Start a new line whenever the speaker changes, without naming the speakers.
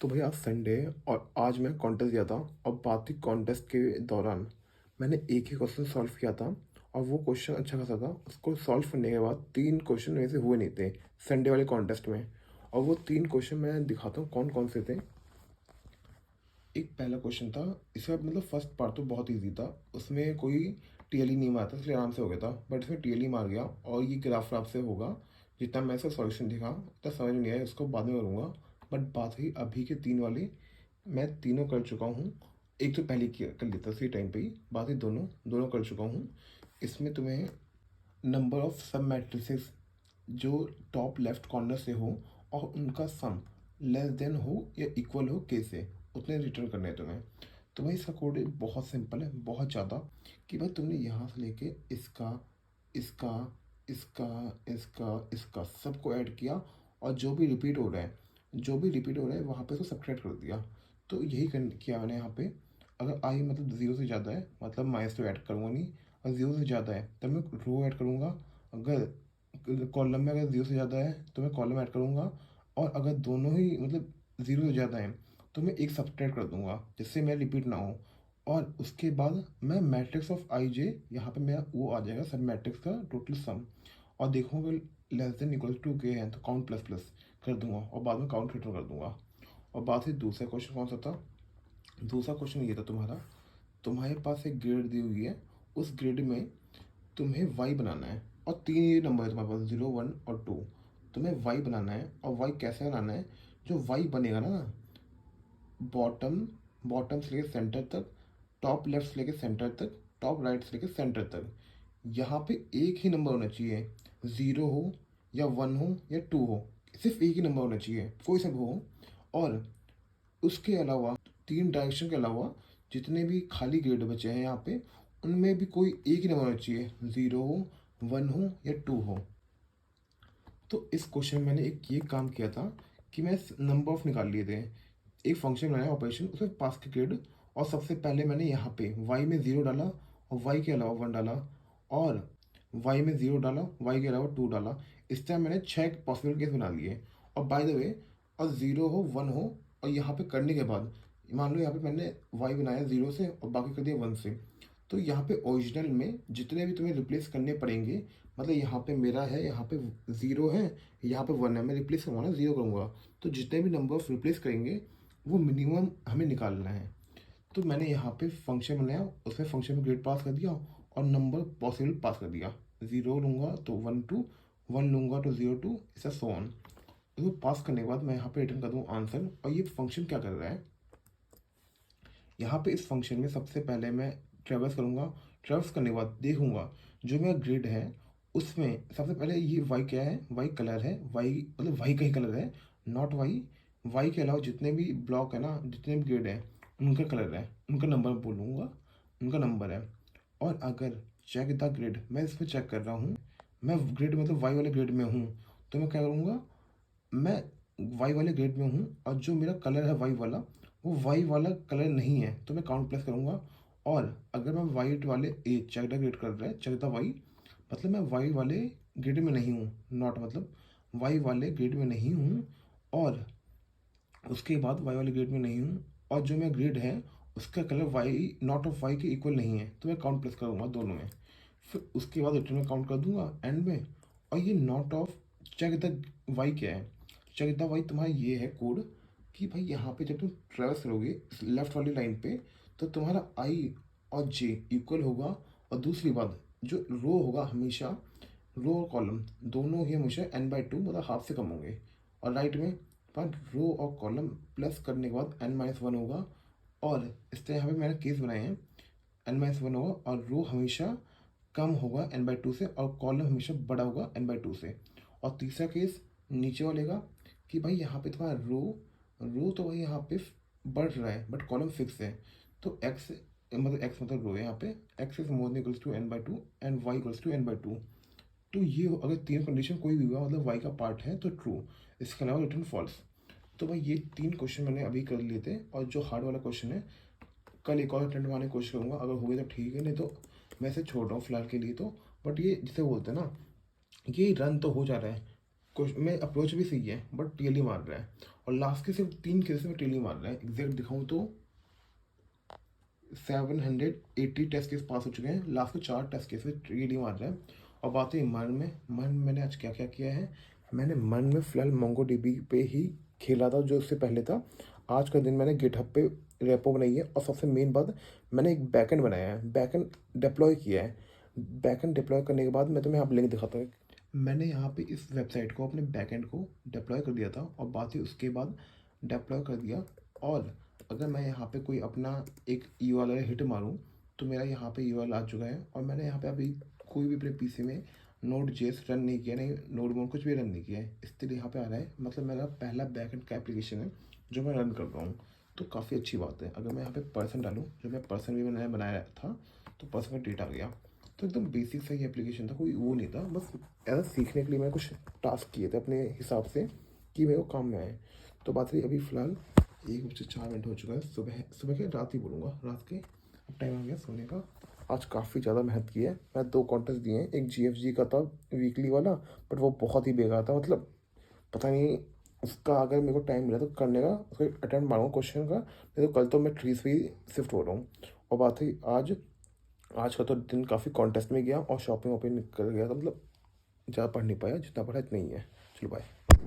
तो भैया आज संडे है और आज मैं कॉन्टेस्ट दिया था। और बात थी कॉन्टेस्ट के दौरान मैंने एक ही क्वेश्चन सॉल्व किया था और वो क्वेश्चन अच्छा खासा था। उसको सॉल्व करने के बाद 3 क्वेश्चन मेरे से हुए नहीं थे संडे वाले कॉन्टेस्ट में। और वो 3 क्वेश्चन मैं दिखाता हूँ कौन कौन से थे। एक पहला क्वेश्चन था, इसका मतलब फर्स्ट पार्ट तो बहुत ईजी था, उसमें कोई टीएलई नहीं मारा था इसलिए आराम से हो गया था। बट इसमें टीएलई मार गया और ये ग्राफ व्राफ से होगा। जितना मैं इसका सॉल्यूशन दिखा उतना समझ नहीं आया, इसको बाद में करूँगा। बट बात हुई अभी के 3 वाली, मैं तीनों कर चुका हूँ। एक तो पहले किया कर लेता उसी टाइम पे ही, बाकी दोनों दोनों कर चुका हूँ। इसमें तुम्हें नंबर ऑफ सब मैट्रिसेस जो टॉप लेफ्ट कॉर्नर से हो और उनका सम लेस देन हो या इक्वल हो के से, उतने रिटर्न करने हैं तुम्हें। तो भाई इसका कोड बहुत सिंपल है, बहुत ज़्यादा। कि भाई तुमने यहाँ से लेके इसका इसका इसका इसका इसका सबको ऐड किया और जो भी रिपीट हो रहा है, जो भी रिपीट हो रहा है वहाँ पे उसको सब्ट्रैक्ट कर दिया। तो यही किया मैंने यहाँ पे। अगर आई मतलब ज़ीरो से ज़्यादा है मतलब माइनस तो ऐड करूँगा नहीं, और ज़ीरो से ज़्यादा है तब मैं रो ऐड करूँगा। अगर कॉलम में अगर ज़ीरो से ज़्यादा है तो मैं कॉलम ऐड करूँगा। और अगर दोनों ही मतलब ज़ीरो से ज़्यादा है तो मैं एक सब्ट्रैक्ट कर दूंगा जिससे मैं रिपीट ना हो। और उसके बाद मैं मैट्रिक्स ऑफ आई जे, यहाँ पे मेरा वो आ जाएगा सब मैट्रिक्स का टोटल सम। और देखूँगा लेस देन इक्वल टू के है तो काउंट प्लस प्लस कर दूंगा और बाद में काउंट रिटर्न कर दूंगा। और बात है दूसरा क्वेश्चन कौन सा था। दूसरा क्वेश्चन ये था, तुम्हारे पास एक ग्रिड दी हुई है, उस ग्रिड में तुम्हें वाई बनाना है और 3 ये नंबर है तुम्हारे पास 0 1 और 2। तुम्हें वाई बनाना है और वाई कैसे बनाना है। जो वाई बनेगा ना, बॉटम बॉटम से लेकर सेंटर तक, टॉप लेफ्ट से लेकर सेंटर तक, टॉप राइट से लेकर सेंटर तक, यहाँ पे एक ही नंबर होना चाहिए। ज़ीरो हो या 1 हो या 2 हो, सिर्फ एक ही नंबर होना चाहिए, कोई सा भी हो। और उसके अलावा 3 डायरेक्शन के अलावा जितने भी खाली ग्रेड बचे हैं यहाँ पे, उनमें भी कोई एक ही नंबर होना चाहिए, 0 हो 1 हो या 2 हो। तो इस क्वेश्चन में मैंने एक ये काम किया था कि मैं नंबर ऑफ निकाल लिए थे। एक फंक्शन बनाया ऑपरेशन, उसमें पास के ग्रेड। और सबसे पहले मैंने यहाँ पे y में 0 डाला और y के अलावा 1 डाला, और y में 0 डाला, y के अलावा 2 डाला। इस तरह मैंने 6 पॉसिबल केस बना लिए। और बाय द वे, और 0 हो 1 हो, और यहाँ पे करने के बाद मान लो यहाँ पे मैंने y बनाया 0 से और बाकी कर दिया 1 से। तो यहाँ पे ओरिजिनल में जितने भी तुम्हें रिप्लेस करने पड़ेंगे, मतलब यहाँ पे मेरा है, यहाँ पे 0 है, यहाँ पे 1 है, मैं रिप्लेस करूँगा ना 0 करूँगा। तो जितने भी नंबर ऑफ रिप्लेस करेंगे वो मिनिमम हमें निकालना है। तो मैंने यहाँ पे फंक्शन बनाया, उसमें फंक्शन में ग्रेड पास कर दिया और नंबर पॉसिबल पास कर दिया। 0 लूँगा तो 1 2, 1 लूँगा तो 0 2, ऐसा सो ऑन। इसको पास करने के बाद मैं यहाँ पे रिटर्न कर दूँ आंसर। और ये फंक्शन क्या कर रहा है, यहाँ पे इस फंक्शन में सबसे पहले मैं ट्रेवर्स करूँगा। ट्रेवर्स करने के बाद देखूँगा जो मेरा ग्रिड है उसमें सबसे पहले ये वाई क्या है, वाई कलर है, वाई मतलब वाई का ही कलर है, नॉट वाई। वाई के अलावा जितने भी ब्लॉक है ना, जितने भी ग्रिड है उनका कलर है, उनका नंबर बोलूँगा, उनका नंबर है। और अगर चेक द ग्रिड, मैं इसमें चेक कर रहा हूँ, मैं ग्रिड मतलब वाई वाले ग्रिड में हूँ, तो मैं क्या करूँगा, मैं वाई वाले ग्रेड में हूँ और जो मेरा कलर है वाई वाला, वो वाई वाला कलर नहीं है, तो मैं काउंट प्लस करूँगा। और अगर मैं वाइट वाले ए चेक ग्रेड कर रहा है, चेक द वाई, मतलब मैं वाई वाले ग्रेड में नहीं हूँ, नॉट मतलब वाई वाले ग्रेड में नहीं हूँ। और उसके बाद वाई वाले ग्रेड में नहीं हूँ, और जो मेरा ग्रेड है उसका colour Y not of Y के इक्वल नहीं है, तो मैं काउंट प्लस करूँगा दोनों में। फिर उसके बाद रिटर्न में काउंट कर दूंगा एंड में। और ये not of check the Y क्या है, चेक द वाई तुम्हारा ये है कोड कि भाई यहाँ पे जब तुम ट्रेवल्स करोगे लेफ्ट वाली लाइन पे, तो तुम्हारा आई और जे इक्वल होगा। और दूसरी बात, जो रो होगा हमेशा, रो और कॉलम दोनों ही हमेशा n/2 मतलब हाफ से कम होंगे। और राइट में पर रो और कॉलम प्लस करने के बाद n-1 होगा। और इस तरह यहाँ पे मैंने केस बनाए हैं, n-1 होगा और रो हमेशा कम होगा n/2 से और कॉलम हमेशा बड़ा होगा n/2 से। और तीसरा केस नीचे वाले का कि भाई यहाँ पे तुम्हारा रो तो भाई यहाँ पे बढ़ रहा है बट कॉलम फिक्स है। तो x मतलब रो है, यहाँ पे x is more than equals to n/2 and y equals to n/2। तो ये अगर तीन कंडीशन कोई भी हुआ मतलब y का पार्ट है तो ट्रू, इसके अलावा रिटर्न फॉल्स। तो भाई ये 3 क्वेश्चन मैंने अभी कर लिए थे। और जो हार्ड वाला क्वेश्चन है कल एक और अटेम्प्ट मारने की कोशिश करूँगा, अगर हो गया तो ठीक है, नहीं तो मैं इसे छोड़ रहा हूँ फिलहाल के लिए। तो बट ये जिसे बोलते हैं ना, ये रन तो हो जा रहा है, मैं अप्रोच भी सही है बट टेल मार रहा है। और लास्ट के सिर्फ 3 केसेस में टेल मार रहा है। एग्जैक्ट दिखाऊँ तो 780 टेस्ट केस पास हो चुके हैं, लास्ट के 4 टेस्ट केस में टेल मार रहा है। और बात है मन में, मैंने आज क्या क्या किया है। मैंने मन में फ़िलहाल मोंगो डीबी पे ही खेला था जो उससे पहले था। आज का दिन मैंने गिटहब पे रेपो बनाई है। और सबसे मेन बात, मैंने एक बैकएंड बनाया है, बैकएंड डिप्लॉय किया है। बैकएंड डिप्लॉय करने के बाद मैं तुम्हें यहाँ लिंक दिखाता हूँ। मैंने यहाँ पे इस वेबसाइट को अपने बैकएंड को डिप्लॉय कर दिया था और बात ही उसके बाद डिप्लॉय कर दिया। और अगर मैं यहाँ पे कोई अपना एक यूआरएल हिट मारूँ तो मेरा यहाँ पे यूआरएल आ चुका है। और मैंने यहाँ पे अभी कोई भी अपने पीसी में नोड जेएस रन नहीं किया, नहीं नोड मोड कुछ भी रन नहीं किया है, इसलिए यहाँ पे आ रहा है। मतलब मेरा पहला बैकएंड का एप्लीकेशन है जो मैं रन कर रहा हूँ, तो काफ़ी अच्छी बात है। अगर मैं यहाँ पे पर्सन डालूँ, जो मैं पर्सन भी मैंने बनाया था, तो पर्सन का डेटा आ गया। तो एकदम बेसिक सा ही एप्लीकेशन था, कोई वो नहीं था, बस ऐसा सीखने के लिए मैं कुछ टास्क किए थे अपने हिसाब से कि मेरे को काम में आए। तो बात रही अभी फ़िलहाल 1 बज के 4 मिनट हो चुका है, सुबह सुबह के रात ही बोलूँगा, रात के। अब टाइम आ गया सोने का। आज काफ़ी ज़्यादा मेहनत की है। मैं 2 कॉन्टेस्ट दिए हैं, एक जीएफजी का था वीकली वाला, बट वो बहुत ही बेकार था। मतलब पता नहीं उसका अगर मेरे को टाइम मिला तो करने का, उसका अटेम्प्ट मारूंगा क्वेश्चन का, नहीं तो कल तो मैं ट्रीज पे ही शिफ्ट हो रहा हूँ। और बात है आज, आज का तो दिन काफ़ी कॉन्टेस्ट में गया और शॉपिंग वॉपिंग निकल गया था। मतलब ज़्यादा पढ़ नहीं पाया, जितना पढ़ा इतना ही है। चलो बाय।